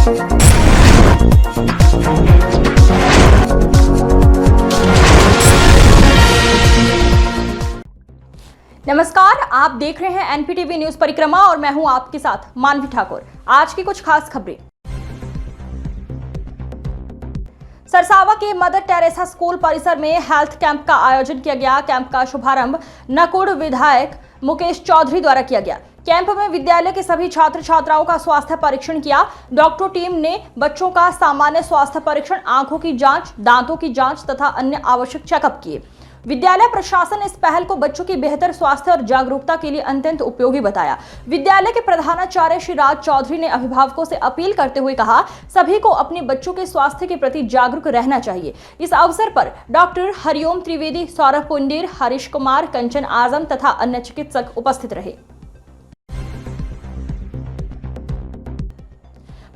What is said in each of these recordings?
नमस्कार, आप देख रहे हैं एनपीटीवी न्यूज परिक्रमा और मैं हूं आपके साथ मानवी ठाकुर। आज की कुछ खास खबरें। सरसावा के मदर टेरेसा स्कूल परिसर में हेल्थ कैंप का आयोजन किया गया। कैंप का शुभारंभ नकुड़ विधायक मुकेश चौधरी द्वारा किया गया। कैंप में विद्यालय के सभी छात्र छात्राओं का स्वास्थ्य परीक्षण किया। डॉक्टर टीम ने बच्चों का सामान्य स्वास्थ्य परीक्षण, आंखों की जांच, दांतों की जांच तथा अन्य आवश्यक चेकअप किए। विद्यालय प्रशासन इस पहल को बच्चों की बेहतर स्वास्थ्य और जागरूकता के लिए अत्यंत उपयोगी बताया। विद्यालय के प्रधानाचार्य श्री राज चौधरी ने अभिभावकों से अपील करते हुए कहा, सभी को अपने बच्चों के स्वास्थ्य के प्रति जागरूक रहना चाहिए। इस अवसर पर डॉक्टर हरिओम त्रिवेदी, सौरभ पुंडेर, हरीश कुमार, कंचन आजम तथा अन्य चिकित्सक उपस्थित रहे।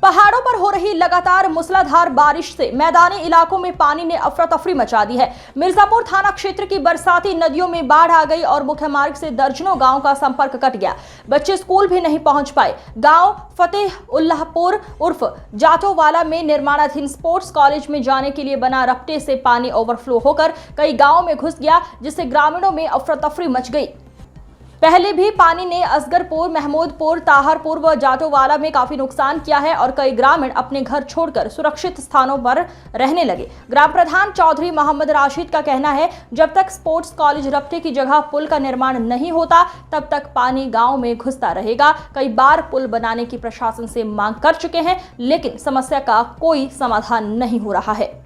पहाड़ों पर हो रही लगातार मूसलाधार बारिश से मैदानी इलाकों में पानी ने अफरा तफरी मचा दी है। मिर्जापुर थाना क्षेत्र की बरसाती नदियों में बाढ़ आ गई और मुख्य मार्ग से दर्जनों गांव का संपर्क कट गया। बच्चे स्कूल भी नहीं पहुंच पाए। गांव फतेहुल्लाहपुर उर्फ जाटोवाला में निर्माणाधीन स्पोर्ट्स कॉलेज में जाने के लिए बना रपटे से पानी ओवरफ्लो होकर कई गांवों में घुस गया, जिससे ग्रामीणों में अफरा तफरी मच गई। पहले भी पानी ने असगरपुर, महमूदपुर, ताहरपुर व जाटोवाला में काफी नुकसान किया है और कई ग्रामीण अपने घर छोड़कर सुरक्षित स्थानों पर रहने लगे। ग्राम प्रधान चौधरी मोहम्मद राशिद का कहना है, जब तक स्पोर्ट्स कॉलेज रपटे की जगह पुल का निर्माण नहीं होता तब तक पानी गांव में घुसता रहेगा। कई बार पुल बनाने की प्रशासन से मांग कर चुके हैं, लेकिन समस्या का कोई समाधान नहीं हो रहा है।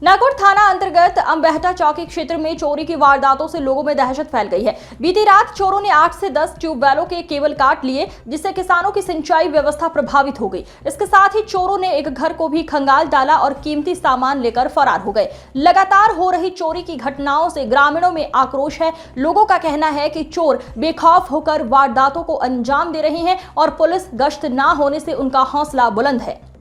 नागौर थाना अंतर्गत अंबेहटा चौकी क्षेत्र में चोरी की वारदातों से लोगों में दहशत फैल गई है। बीती रात चोरों ने 8 से 10 ट्यूबवेलों के केबल काट लिए, जिससे किसानों की सिंचाई व्यवस्था प्रभावित हो गई। इसके साथ ही चोरों ने एक घर को भी खंगाल डाला और कीमती सामान लेकर फरार हो गए। लगातार हो रही चोरी की घटनाओं से ग्रामीणों में आक्रोश है। लोगों का कहना है कि चोर बेखौफ होकर वारदातों को अंजाम दे रहे हैं और पुलिस गश्त न होने से उनका हौसला बुलंद है।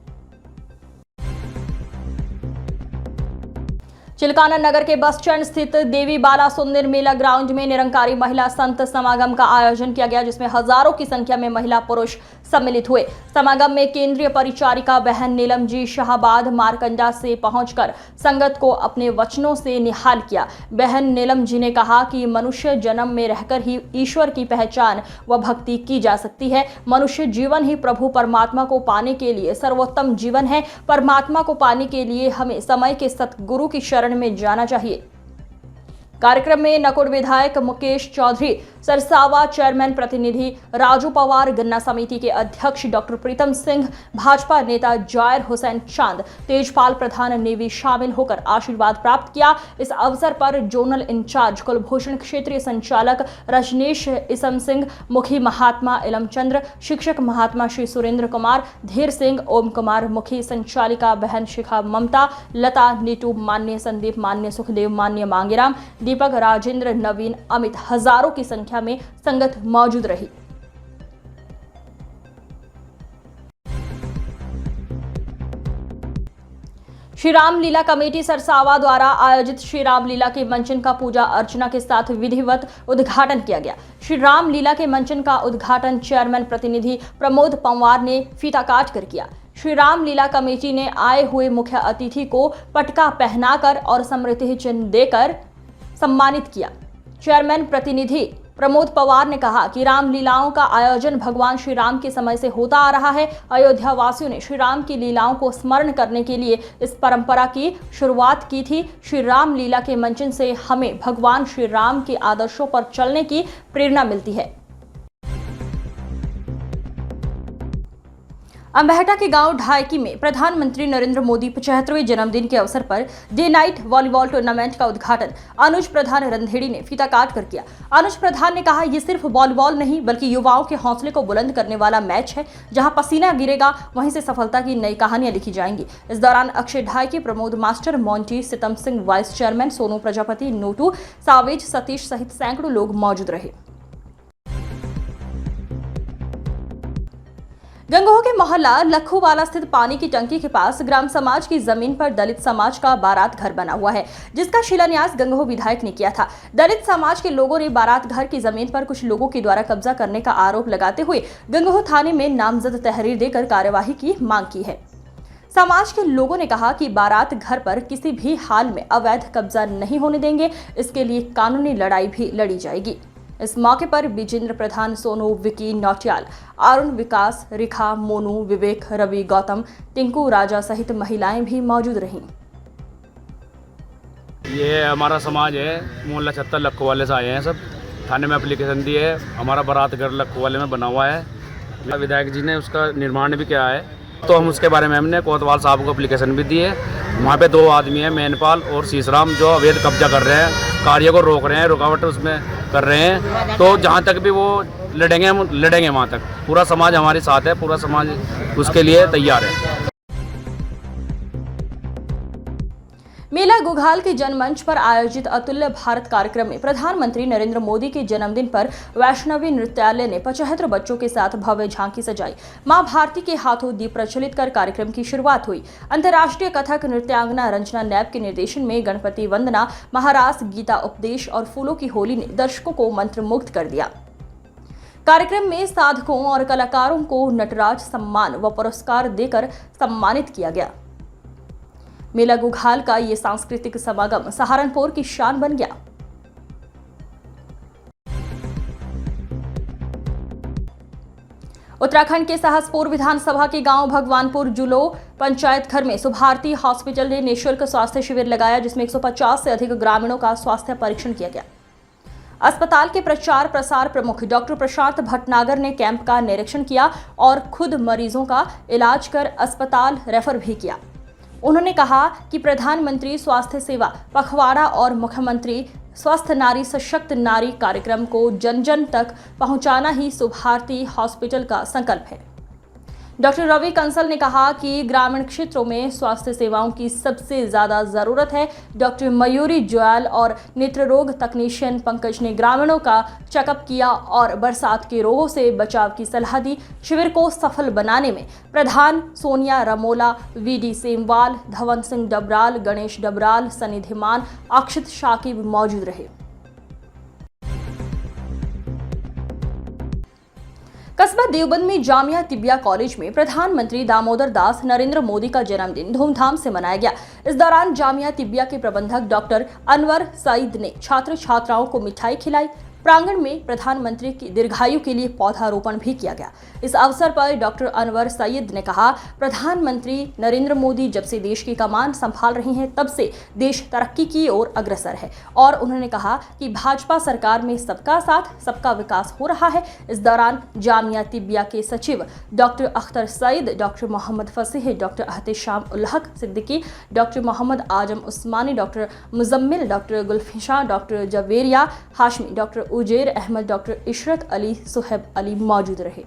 चिलकाना नगर के बस स्टैंड स्थित देवी बाला सुंदर मेला ग्राउंड में निरंकारी महिला संत समागम का आयोजन किया गया, जिसमें हजारों की संख्या में महिला पुरुष सम्मिलित हुए। समागम में केंद्रीय परिचारिका बहन नीलम जी शाहबाद मारकंडा से पहुंचकर संगत को अपने वचनों से निहाल किया। बहन नीलम जी ने कहा कि मनुष्य जन्म में रहकर ही ईश्वर की पहचान व भक्ति की जा सकती है। मनुष्य जीवन ही प्रभु परमात्मा को पाने के लिए सर्वोत्तम जीवन है। परमात्मा को पाने के लिए हमें समय के सतगुरु की शरण में जाना चाहिए। कार्यक्रम में नकुड़ विधायक मुकेश चौधरी, सरसावा चेयरमैन प्रतिनिधि राजू पवार, गन्ना समिति के अध्यक्ष डॉक्टर प्रीतम सिंह, भाजपा नेता जायर हुसैन चांद, तेजपाल प्रधान ने भी शामिल होकर आशीर्वाद प्राप्त किया। इस अवसर पर जोनल इंचार्ज कुलभूषण, क्षेत्रीय संचालक रजनीश इसम सिंह, मुखी महात्मा इलमचंद्र, शिक्षक महात्मा श्री सुरेंद्र कुमार, धीर सिंह, ओम कुमार, मुखी संचालिका बहन शिखा ममता, लता, नीटू, मान्य संदीप, मान्य सुखदेव, मान्य मांगेराम, दीपक, राजेंद्र, नवीन, अमित, हजारों की संख्या में संगत मौजूद रही। श्री राम लीला कमेटी सरसावा द्वारा आयोजित श्री राम लीला के मंचन का पूजा अर्चना के साथ विधिवत उद्घाटन किया गया। श्री राम लीला के मंचन का उद्घाटन चेयरमैन प्रतिनिधि प्रमोद पंवार ने फीता काट कर किया। श्री राम लीला कमेटी ने आए हुए मुख्य अतिथि को पटका पहनाकर और स्मृति चिन्ह देकर सम्मानित किया। चेयरमैन प्रतिनिधि प्रमोद पवार ने कहा कि राम लीलाओं का आयोजन भगवान श्री राम के समय से होता आ रहा है। अयोध्या वासियों ने श्री राम की लीलाओं को स्मरण करने के लिए इस परंपरा की शुरुआत की थी। श्री राम लीला के मंचन से हमें भगवान श्री राम के आदर्शों पर चलने की प्रेरणा मिलती है। अंबेहटा के गांव ढायकी में प्रधानमंत्री नरेंद्र मोदी 75वें जन्मदिन के अवसर per day night volleyball tournament का उद्घाटन अनुज प्रधान रंधेड़ी ने फीता काट कर किया। अनुज प्रधान ने कहा, ये सिर्फ वॉलीबॉल नहीं बल्कि युवाओं के हौसले को बुलंद करने वाला मैच है। जहां पसीना गिरेगा वहीं से सफलता की नई कहानियां लिखी जाएंगी। इस दौरान Akshay Dhayaki, Pramod master, Monty, Sitam Singh, vice chairman Sonu Prajapati, Notu, Savej, Satish सहित सैकड़ों लोग मौजूद रहे। गंगोह के मोहल्ला लखूवाला स्थित पानी की टंकी के पास ग्राम समाज की जमीन पर दलित समाज का बारात घर बना हुआ है, जिसका शिलान्यास गंगोह विधायक ने किया था। दलित समाज के लोगों ने बारात घर की जमीन पर कुछ लोगों के द्वारा कब्जा करने का आरोप लगाते हुए गंगोह थाने में नामजद तहरीर देकर कार्यवाही की मांग की है। समाज के लोगों ने कहा कि बारात घर पर किसी भी हाल में अवैध कब्जा नहीं होने देंगे, इसके लिए कानूनी लड़ाई भी लड़ी जाएगी। इस मौके पर विजेंद्र प्रधान, सोनू, विकी, नौटियाल, अरुण, विकास, रेखा, मोनू, विवेक, रवि, गौतम, टिंकू, राजा सहित महिलाएं भी मौजूद रहीं। ये हमारा समाज है, मोहल्ला 76 लखूवाले से आए हैं सब। थाने में एप्लीकेशन दी है, हमारा बारात घर लखूवाले में बना हुआ है। विधायक जी ने उसका निर्माण भी किया है, तो हम उसके बारे में हमने कोतवाल साहब को एप्लीकेशन भी दी है। वहाँ पे 2 आदमी हैं, मैनपाल और शीशराम, जो अवैध कब्जा कर रहे हैं, कार्य को रोक रहे हैं, रुकावट उसमें कर रहे हैं। तो जहाँ तक भी वो लड़ेंगे, हम लड़ेंगे वहाँ तक। पूरा समाज हमारे साथ है, पूरा समाज उसके लिए तैयार है। मेला गुघाल के जनमंच पर आयोजित अतुल्य भारत कार्यक्रम में प्रधानमंत्री नरेंद्र मोदी के जन्मदिन पर वैष्णवी नृत्यालय ने 75 बच्चों के साथ भव्य झांकी सजाई। मां भारती के हाथों दीप प्रज्वलित कर कार्यक्रम की शुरुआत हुई। अंतर्राष्ट्रीय कथक नृत्यांगना रंजना नैब के निर्देशन में गणपति वंदना, महारास, गीता उपदेश और फूलों की होली ने दर्शकों को मंत्रमुग्ध कर दिया। कार्यक्रम में साधकों और कलाकारों को नटराज सम्मान व पुरस्कार देकर सम्मानित किया गया। मेला गुघाल का ये सांस्कृतिक समागम सहारनपुर की शान बन गया। उत्तराखंड के सहसपुर विधानसभा के गांव भगवानपुर जुलो पंचायत घर में सुभारती हॉस्पिटल ने निःशुल्क स्वास्थ्य शिविर लगाया, जिसमें 150 से अधिक ग्रामीणों का स्वास्थ्य परीक्षण किया गया। अस्पताल के प्रचार प्रसार प्रमुख डॉक्टर प्रशांत भटनागर ने कैंप का निरीक्षण किया और खुद मरीजों का इलाज कर अस्पताल रेफर भी किया। उन्होंने कहा कि प्रधानमंत्री स्वास्थ्य सेवा पखवाड़ा और मुख्यमंत्री स्वस्थ नारी सशक्त नारी कार्यक्रम को जन जन तक पहुंचाना ही सुभारती हॉस्पिटल का संकल्प है। डॉक्टर रवि कंसल ने कहा कि ग्रामीण क्षेत्रों में स्वास्थ्य सेवाओं की सबसे ज्यादा जरूरत है। डॉक्टर मयूरी जोयल और नेत्र रोग तकनीशियन पंकज ने ग्रामीणों का चेकअप किया और बरसात के रोगों से बचाव की सलाह दी। शिविर को सफल बनाने में प्रधान सोनिया रमोला, वीडी सेमवाल, धवन सिंह डबराल, गणेश डबराल, सनी धीमान, अक्षित शाकिब मौजूद रहे। कस्बा देवबंद में जामिया तिबिया कॉलेज में प्रधानमंत्री दामोदर दास नरेंद्र मोदी का जन्मदिन धूमधाम से मनाया गया। इस दौरान जामिया तिबिया के प्रबंधक डॉक्टर अनवर सईद ने छात्र छात्राओं को मिठाई खिलाई। प्रांगण में प्रधानमंत्री की दीर्घायु के लिए पौधारोपण भी किया गया। इस अवसर पर डॉक्टर अनवर सईद ने कहा, प्रधानमंत्री नरेंद्र मोदी जब से देश की कमान संभाल रही हैं, तब से देश तरक्की की ओर अग्रसर है। और उन्होंने कहा कि भाजपा सरकार में सबका साथ सबका विकास हो रहा है। इस दौरान जामिया तिबिया के सचिव doctor Akhtar Saeed, doctor Mohammad Fasih, doctor Ehtesham ul Haq Siddiqui, doctor Mohammad Azam Usmani, doctor Muzammil, doctor Gulfisha, doctor Javeria Hashmi, doctor Uzair Ahmad, doctor Ishrat Ali, Suhaib Ali मौजूद रहे।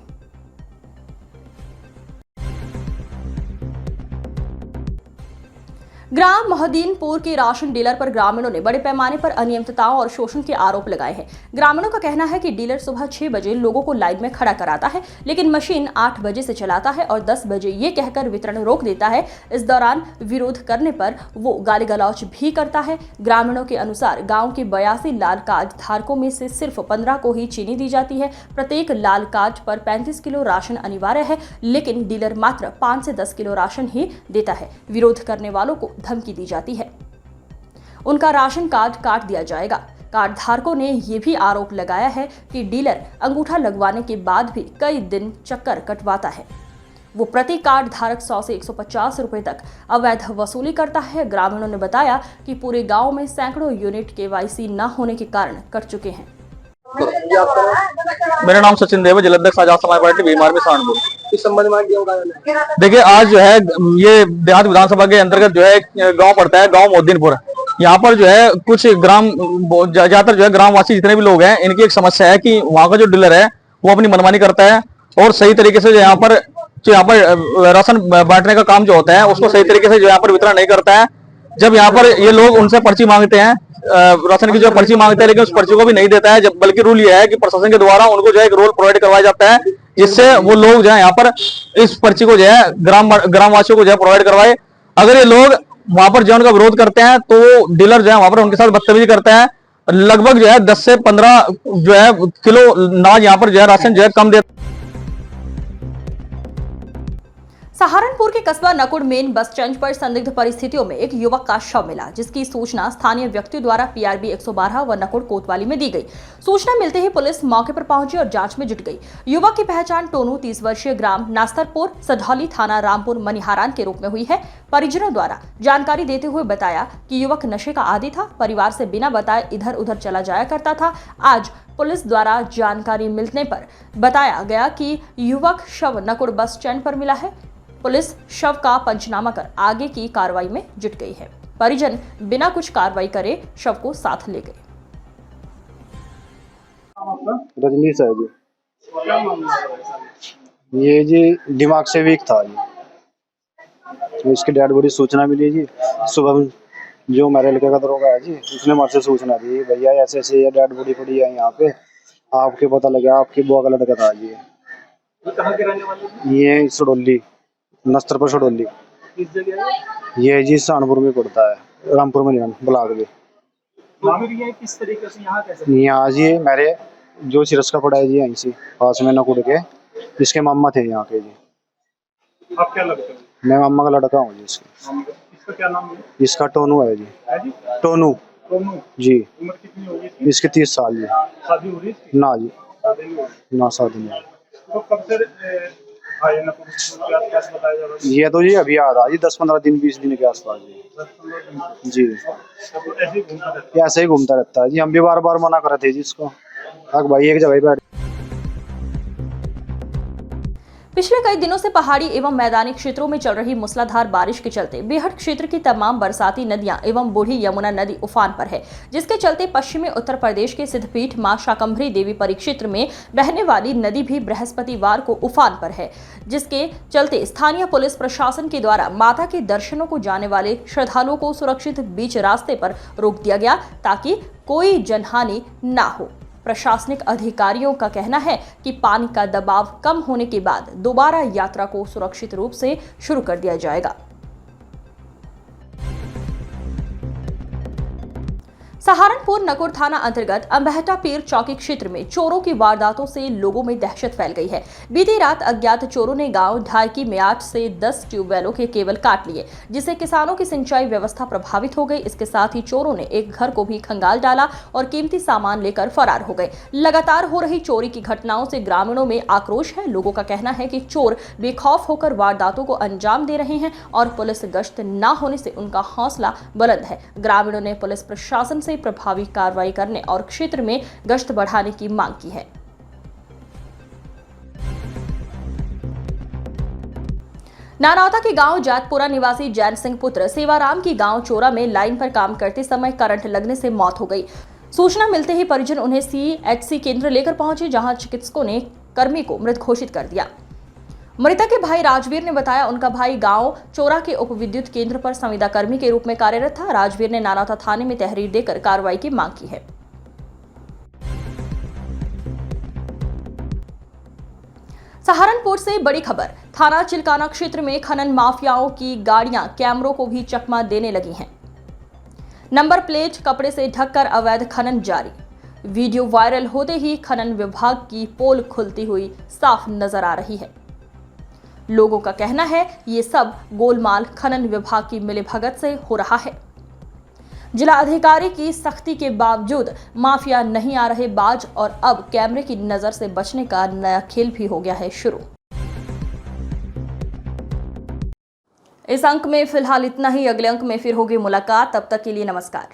ग्राम मोहद्दीनपुर के राशन डीलर पर ग्रामीणों ने बड़े पैमाने पर अनियमितताओं और शोषण के आरोप लगाए हैं। ग्रामीणों का कहना है कि डीलर सुबह 6 बजे लोगों को लाइन में खड़ा कराता है, लेकिन मशीन 8 बजे से चलाता है और 10 बजे ये कहकर वितरण रोक देता है। इस दौरान विरोध करने पर वो गाली गलौज भी करता है। ग्रामीणों के अनुसार गाँव के 82 लाल कार्ड धारकों में से सिर्फ 15 को ही चीनी दी जाती है। प्रत्येक लाल कार्ड पर 35 किलो राशन अनिवार्य है, लेकिन डीलर मात्र 5 से 10 किलो राशन ही देता है। विरोध करने वालों को धमकी दी जाती है, उनका राशन कार्ड काट दिया जाएगा। कार्ड धारकों ने यह भी आरोप लगाया है कि डीलर अंगूठा लगवाने के बाद भी कई दिन चक्कर कटवाता है। वो प्रति कार्ड धारक 100 से 150 रुपए तक अवैध वसूली करता है। ग्रामीणों ने बताया कि पूरे गांव में सैकड़ों यूनिट केवाईसी न होने के कारण कट चुके हैं। मेरा नाम सचिन देव, जिलाध्यक्ष आजाद समाज पार्टी भीमार में सहारनपुर। इस संबंध में देखिए, आज जो है ये देहात विधानसभा के अंतर्गत जो है गांव पड़ता है, गांव मोहद्दीनपुर। यहाँ पर जो है कुछ ग्राम ज्यादातर जो है ग्रामवासी जितने भी लोग हैं, इनकी एक समस्या है कि वहाँ का जो डीलर है वो अपनी मनमानी करता है और सही तरीके से यहाँ पर राशन बांटने का काम जो होता है उसको सही तरीके से जो यहाँ पर वितरण नहीं करता है। जब यहाँ पर ये लोग उनसे पर्ची मांगते हैं, राशन की जो पर्ची मांगते हैं, लेकिन उस पर्ची को भी नहीं देता है। जब बल्कि रूल ये है कि प्रशासन के द्वारा उनको जो है एक रोल प्रोवाइड करवाया जाता है जिससे वो लोग जो है यहाँ पर इस पर्ची को जो है ग्रामवासियों को जो है प्रोवाइड करवाए। अगर ये लोग वहां पर जो उनका विरोध करते हैं तो डीलर जो है वहां पर उनके साथ बदतमीजी करते हैं। लगभग जो है 10 से 15 जो है किलो अनाज यहाँ पर जो है राशन जो है कम देते। सहारनपुर के कस्बा नकुड़ मेन बस स्टैंड पर संदिग्ध परिस्थितियों में एक युवक का शव मिला, जिसकी सूचना स्थानीय व्यक्तियों द्वारा पीआरबी 112 व नकुड़ कोतवाली में दी गई। सूचना मिलते ही पुलिस मौके पर पहुंची और जांच में जुट गई। युवक की पहचान टोनू 30 वर्षीय ग्राम नास्तरपुर सधौली थाना रामपुर मनिहारान के रूप में हुई है। परिजनों द्वारा जानकारी देते हुए बताया कि युवक नशे का आदी था, परिवार से बिना बताए इधर उधर चला जाया करता था। आज पुलिस द्वारा जानकारी मिलने पर बताया गया कि युवक शव नकुड़ बस स्टैंड पर मिला है। पुलिस शव का पंचनामा कर आगे की कार्रवाई में जुट गई है। परिजन बिना कुछ कार्रवाई करे शव को साथ ले गए। रजनीश है जी। ये जी दिमाग से वीक था जी। तो इसकी डेड बॉडी सूचना मिली जी। सुबह जो मेरे लड़के का दरोगा है जी, उसने हमारे से सूचना दी, भैया ऐसे ऐसे ये डेड बॉडी पड़ी है यहाँ पे, आपके पता लगा आपकी बुआ का लड़का था जी। कहाँ के रहने वाले? ये सडोली नस्तर पर सडोली। किस जगह? ये जी सहारनपुर में पड़ता है, रामपुर में ब्लॉक में। ये किस तरीके से यहाँ कैसे? यहाँ जी मेरे जो सिरस का पड़ा है जी, यहीं से पास में नकुड़ के, इसके मामा थे यहाँ के जी। आप क्या लगते हो? मैं मामा का लड़का हूँ जी इसके। इसका क्या नाम है? इसका टोनू है जी। है जी? टोनू टोनू। जी। उम्र कितनी होगी इसकी? इसके 30 साल जी। शादी हो रही है इसकी? ना जी, शादी नहीं हुई। ना शादी नहीं। तो कब से आए ना कैसे बताया जा रहा है? ये तो जी अभी आ रहा जी 10-15 दिन 20 दिन के आसपास जी। 10-15 दिन जी तो ऐसे ही घूमता रहता है। ऐसे ही घूमता रहता है जी। हम भी बार बार मना कर रहे थे जी इसको, भाई एक जगह बैठ। पिछले कई दिनों से पहाड़ी एवं मैदानी क्षेत्रों में चल रही मूसलाधार बारिश के चलते बेहट क्षेत्र की तमाम बरसाती नदियां एवं बूढ़ी यमुना नदी उफान पर है, जिसके चलते पश्चिमी उत्तर प्रदेश के सिद्धपीठ मां शाकंभरी देवी परिक्षेत्र में बहने वाली नदी भी बृहस्पतिवार को उफान पर है, जिसके चलते स्थानीय पुलिस प्रशासन के द्वारा माता के दर्शनों को जाने वाले श्रद्धालुओं को सुरक्षित बीच रास्ते पर रोक दिया गया ताकि कोई जनहानि न हो। प्रशासनिक अधिकारियों का कहना है कि पानी का दबाव कम होने के बाद दोबारा यात्रा को सुरक्षित रूप से शुरू कर दिया जाएगा। सहारनपुर नकुड़ थाना अंतर्गत अंबहटा पीर चौकी क्षेत्र में चोरों की वारदातों से लोगों में दहशत फैल गई है। बीती रात अज्ञात चोरों ने गांव ढाईकी मेयाट से 10 ट्यूबवेलों के केबल काट लिए, जिससे किसानों की सिंचाई व्यवस्था प्रभावित हो गई। इसके साथ ही चोरों ने एक घर को भी खंगाल डाला और कीमती सामान लेकर फरार हो गए। लगातार हो रही चोरी की घटनाओं से ग्रामीणों में आक्रोश है। लोगों का कहना है कि चोर बेखौफ होकर वारदातों को अंजाम दे रहे हैं और पुलिस गश्त न होने से उनका हौसला बुलंद है। ग्रामीणों ने पुलिस प्रशासन से प्रभावी कार्रवाई करने और क्षेत्र में गश्त बढ़ाने की मांग की है। नानौता के गांव जातपुरा निवासी जैन सिंह पुत्र सेवाराम की गांव चोरा में लाइन पर काम करते समय करंट लगने से मौत हो गई। सूचना मिलते ही परिजन उन्हें CHC केंद्र लेकर पहुंचे, जहां चिकित्सकों ने कर्मी को मृत घोषित कर दिया। मृतक के भाई राजवीर ने बताया उनका भाई गांव चोरा के उप विद्युत केंद्र पर संविदा कर्मी के रूप में कार्यरत था। राजवीर ने नानौता थाने में तहरीर देकर कार्रवाई की मांग की है। सहारनपुर से बड़ी खबर। थाना चिलकाना क्षेत्र में खनन माफियाओं की गाड़ियां कैमरों को भी चकमा देने लगी हैं। नंबर प्लेट कपड़े से ढककर अवैध खनन जारी। वीडियो वायरल होते ही खनन विभाग की पोल खुलती हुई साफ नजर आ रही है। लोगों का कहना है ये सब गोलमाल खनन विभाग की मिलीभगत से हो रहा है। जिला अधिकारी की सख्ती के बावजूद माफिया नहीं आ रहे बाज और अब कैमरे की नजर से बचने का नया खेल भी हो गया है शुरू। इस अंक में फिलहाल इतना ही। अगले अंक में फिर होगी मुलाकात। तब तक के लिए नमस्कार।